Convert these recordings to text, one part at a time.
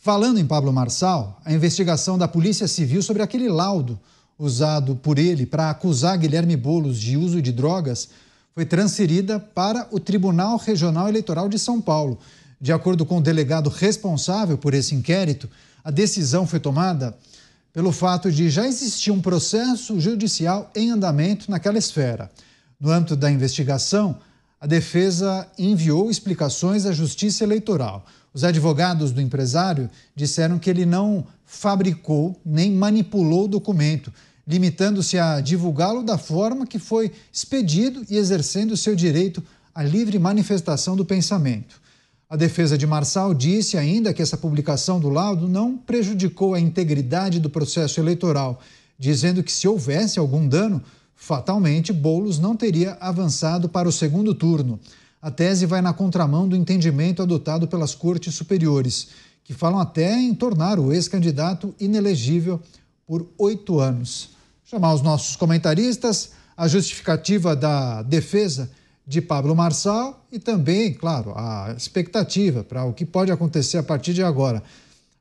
Falando em Pablo Marçal, a investigação da Polícia Civil sobre aquele laudo usado por ele para acusar Guilherme Boulos de uso de drogas foi transferida para o Tribunal Regional Eleitoral de São Paulo. De acordo com o delegado responsável por esse inquérito, a decisão foi tomada pelo fato de já existir um processo judicial em andamento naquela esfera. No âmbito da investigação, a defesa enviou explicações à Justiça Eleitoral. Os advogados do empresário disseram que ele não fabricou nem manipulou o documento, limitando-se a divulgá-lo da forma que foi expedido e exercendo seu direito à livre manifestação do pensamento. A defesa de Marçal disse ainda que essa publicação do laudo não prejudicou a integridade do processo eleitoral, dizendo que se houvesse algum dano, fatalmente Boulos não teria avançado para o segundo turno. A tese vai na contramão do entendimento adotado pelas cortes superiores, que falam até em tornar o ex-candidato inelegível por 8 anos. Chamar os nossos comentaristas, a justificativa da defesa de Pablo Marçal e também, claro, a expectativa para o que pode acontecer a partir de agora.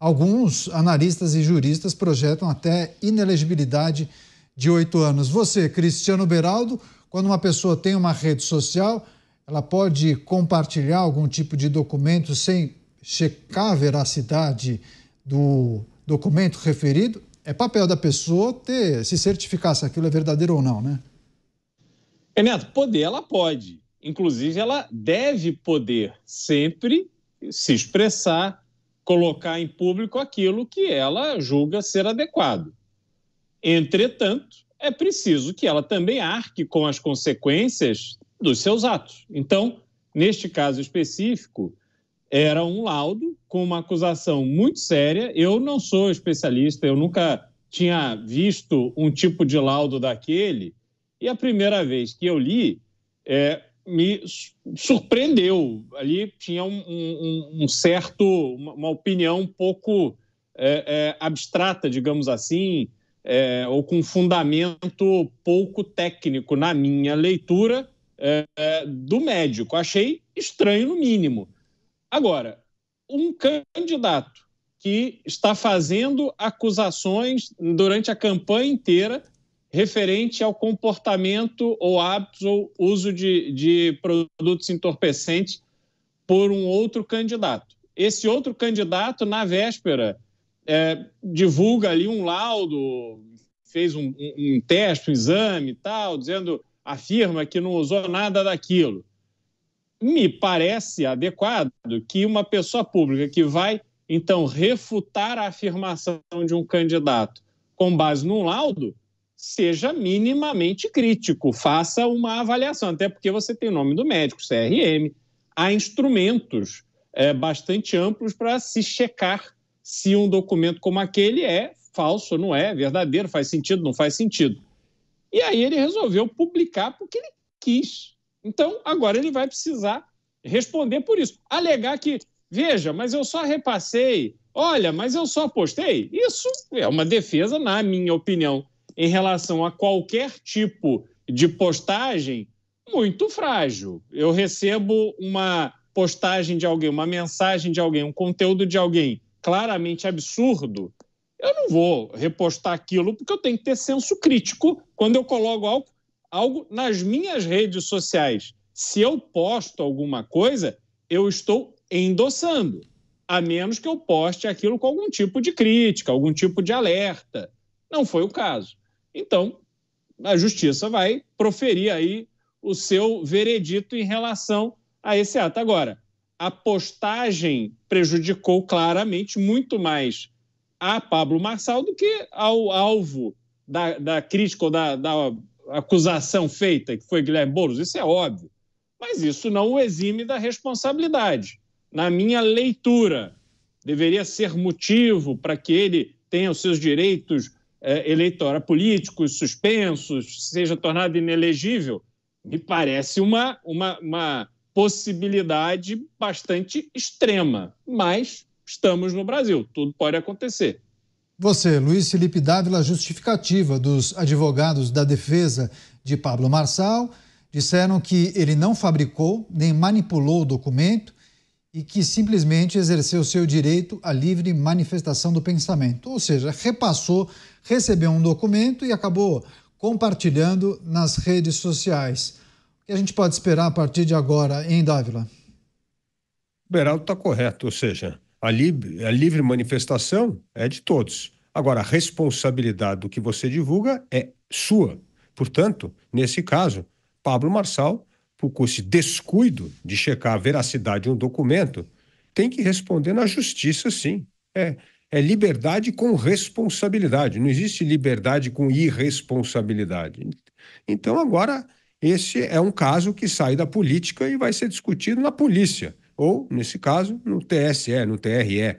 Alguns analistas e juristas projetam até inelegibilidade de 8 anos. Você, Cristiano Beraldo, quando uma pessoa tem uma rede social, ela pode compartilhar algum tipo de documento sem checar a veracidade do documento referido? É papel da pessoa se certificar se aquilo é verdadeiro ou não, né? Neto, poder ela pode. Inclusive, ela deve poder sempre se expressar, colocar em público aquilo que ela julga ser adequado. Entretanto, é preciso que ela também arque com as consequências dos seus atos. Então, neste caso específico, era um laudo com uma acusação muito séria. Eu não sou especialista, eu nunca tinha visto um tipo de laudo daquele, e a primeira vez que eu li, me surpreendeu. Ali tinha uma opinião um pouco abstrata, digamos assim, ou com fundamento pouco técnico na minha leitura do médico. Achei estranho, no mínimo. Agora, um candidato que está fazendo acusações durante a campanha inteira referente ao comportamento ou hábitos ou uso de produtos entorpecentes por um outro candidato. Esse outro candidato, na véspera, divulga ali um laudo, fez um teste, um exame e tal, afirma que não usou nada daquilo. Me parece adequado que uma pessoa pública que vai, então, refutar a afirmação de um candidato com base num laudo, seja minimamente crítico, faça uma avaliação, até porque você tem o nome do médico, CRM, há instrumentos bastante amplos para se checar se um documento como aquele é falso ou não é, verdadeiro, faz sentido, não faz sentido. E aí ele resolveu publicar porque ele quis. Então, agora ele vai precisar responder por isso. Alegar que, veja, mas eu só repassei, olha, mas eu só postei. Isso é uma defesa, na minha opinião, em relação a qualquer tipo de postagem, muito frágil. Eu recebo uma postagem de alguém, uma mensagem de alguém, um conteúdo de alguém claramente absurdo, eu não vou repostar aquilo porque eu tenho que ter senso crítico quando eu coloco algo nas minhas redes sociais. Se eu posto alguma coisa, eu estou endossando, a menos que eu poste aquilo com algum tipo de crítica, algum tipo de alerta. Não foi o caso. Então, a Justiça vai proferir aí o seu veredito em relação a esse ato. Agora, a postagem prejudicou claramente muito mais a Pablo Marçal do que ao alvo da crítica ou da acusação feita, que foi Guilherme Boulos. Isso é óbvio. Mas isso não o exime da responsabilidade. Na minha leitura, deveria ser motivo para que ele tenha os seus direitos eleitorais políticos suspensos, seja tornado inelegível. Me parece uma possibilidade bastante extrema, mas estamos no Brasil, tudo pode acontecer. Você, Luiz Felipe Dávila, justificativa dos advogados da defesa de Pablo Marçal, disseram que ele não fabricou nem manipulou o documento e que simplesmente exerceu seu direito à livre manifestação do pensamento. Ou seja, repassou, recebeu um documento e acabou compartilhando nas redes sociais. O que a gente pode esperar a partir de agora, hein, Dávila? O Beraldo está correto, ou seja, a livre manifestação é de todos. Agora, a responsabilidade do que você divulga é sua. Portanto, nesse caso, Pablo Marçal, com esse descuido de checar a veracidade de um documento, tem que responder na justiça, sim. É liberdade com responsabilidade. Não existe liberdade com irresponsabilidade. Então, agora, esse é um caso que sai da política e vai ser discutido na polícia. Ou, nesse caso, no TSE, no TRE.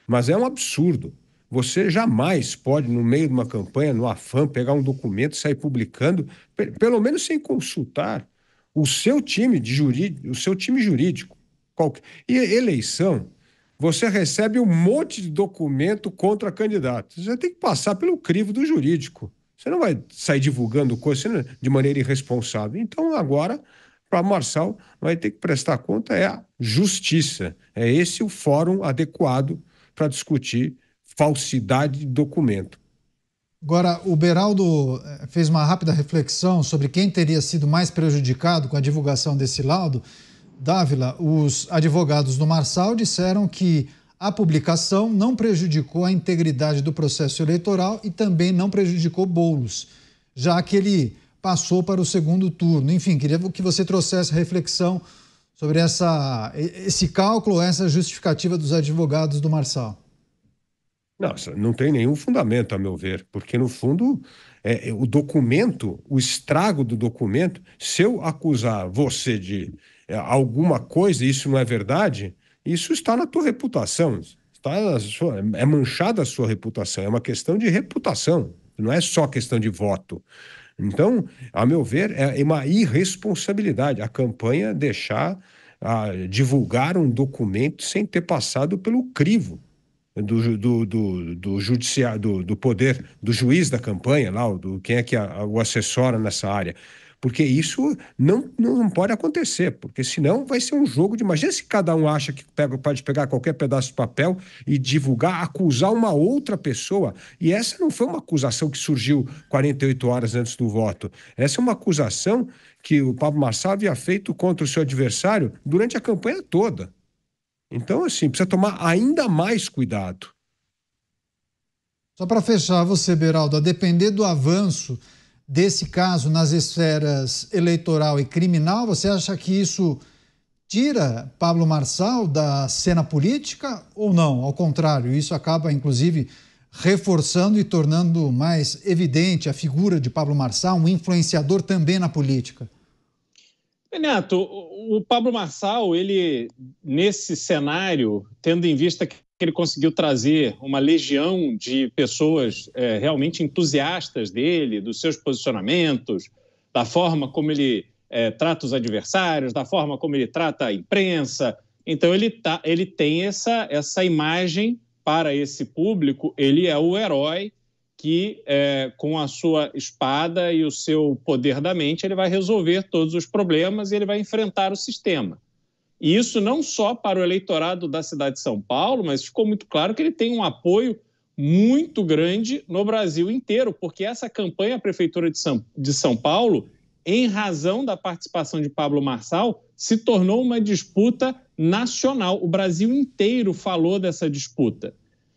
Mas é um absurdo. Você jamais pode, no meio de uma campanha, no afã, pegar um documento e sair publicando, pelo menos sem consultar o seu time jurídico. E eleição, você recebe um monte de documento contra candidatos. Você tem que passar pelo crivo do jurídico. Você não vai sair divulgando coisas de maneira irresponsável. Então, agora, para Marçal, vai ter que prestar conta à justiça. É esse o fórum adequado para discutir falsidade de documento. Agora, o Beraldo fez uma rápida reflexão sobre quem teria sido mais prejudicado com a divulgação desse laudo. Dávila, os advogados do Marçal disseram que a publicação não prejudicou a integridade do processo eleitoral e também não prejudicou Boulos, já que ele passou para o segundo turno. Enfim, queria que você trouxesse reflexão sobre esse cálculo, essa justificativa dos advogados do Marçal. Não tem nenhum fundamento, a meu ver, porque, no fundo, o documento, o estrago do documento, se eu acusar você de alguma coisa e isso não é verdade, isso está na tua reputação, é manchada a sua reputação, é uma questão de reputação, não é só questão de voto. Então, a meu ver, é uma irresponsabilidade a campanha divulgar um documento sem ter passado pelo crivo do judiciário, do poder, do juiz da campanha, lá, quem é que o assessora nessa área. Porque isso não pode acontecer, porque senão vai ser um jogo de... Imagina se cada um acha que pode pegar qualquer pedaço de papel e divulgar, acusar uma outra pessoa. E essa não foi uma acusação que surgiu 48 horas antes do voto. Essa é uma acusação que o Pablo Marçal havia feito contra o seu adversário durante a campanha toda. Então, assim, precisa tomar ainda mais cuidado. Só para fechar você, Beraldo, a depender do avanço desse caso nas esferas eleitoral e criminal, você acha que isso tira Pablo Marçal da cena política ou não? Ao contrário, isso acaba, inclusive, reforçando e tornando mais evidente a figura de Pablo Marçal, um influenciador também na política. Neto, o Pablo Marçal, ele, nesse cenário, tendo em vista que ele conseguiu trazer uma legião de pessoas realmente entusiastas dele, dos seus posicionamentos, da forma como ele trata os adversários, da forma como ele trata a imprensa. Então, ele tem essa imagem para esse público, ele é o herói que, com a sua espada e o seu poder da mente, ele vai resolver todos os problemas e ele vai enfrentar o sistema. E isso não só para o eleitorado da cidade de São Paulo, mas ficou muito claro que ele tem um apoio muito grande no Brasil inteiro, porque essa campanha à Prefeitura de São Paulo, em razão da participação de Pablo Marçal, se tornou uma disputa nacional. O Brasil inteiro falou dessa disputa.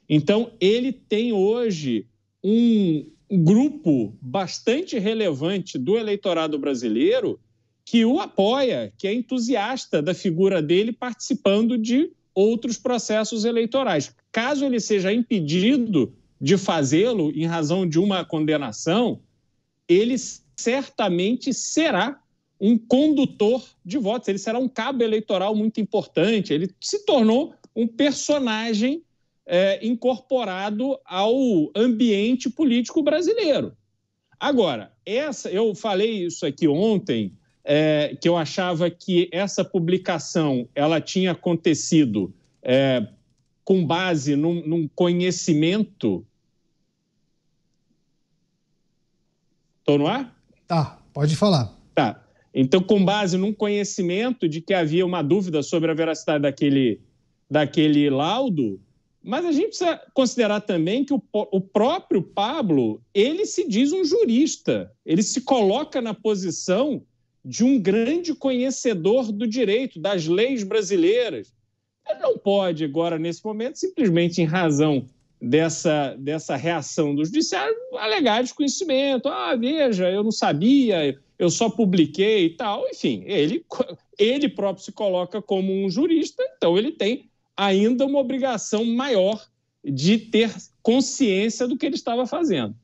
Então, ele tem hoje um grupo bastante relevante do eleitorado brasileiro que o apoia, que é entusiasta da figura dele participando de outros processos eleitorais. Caso ele seja impedido de fazê-lo em razão de uma condenação, ele certamente será um condutor de votos, ele será um cabo eleitoral muito importante, ele se tornou um personagem incorporado ao ambiente político brasileiro. Agora, eu falei isso aqui ontem, que eu achava que essa publicação ela tinha acontecido com base num conhecimento... Estou no ar? Tá, pode falar. Tá. Então, com base num conhecimento de que havia uma dúvida sobre a veracidade daquele laudo, mas a gente precisa considerar também que o próprio Pablo, ele se diz um jurista, ele se coloca na posição de um grande conhecedor do direito, das leis brasileiras. Ele não pode agora, nesse momento, simplesmente em razão dessa reação do judiciário, alegar desconhecimento. Veja, eu não sabia, eu só publiquei e tal. Enfim, ele próprio se coloca como um jurista, então ele tem ainda uma obrigação maior de ter consciência do que ele estava fazendo.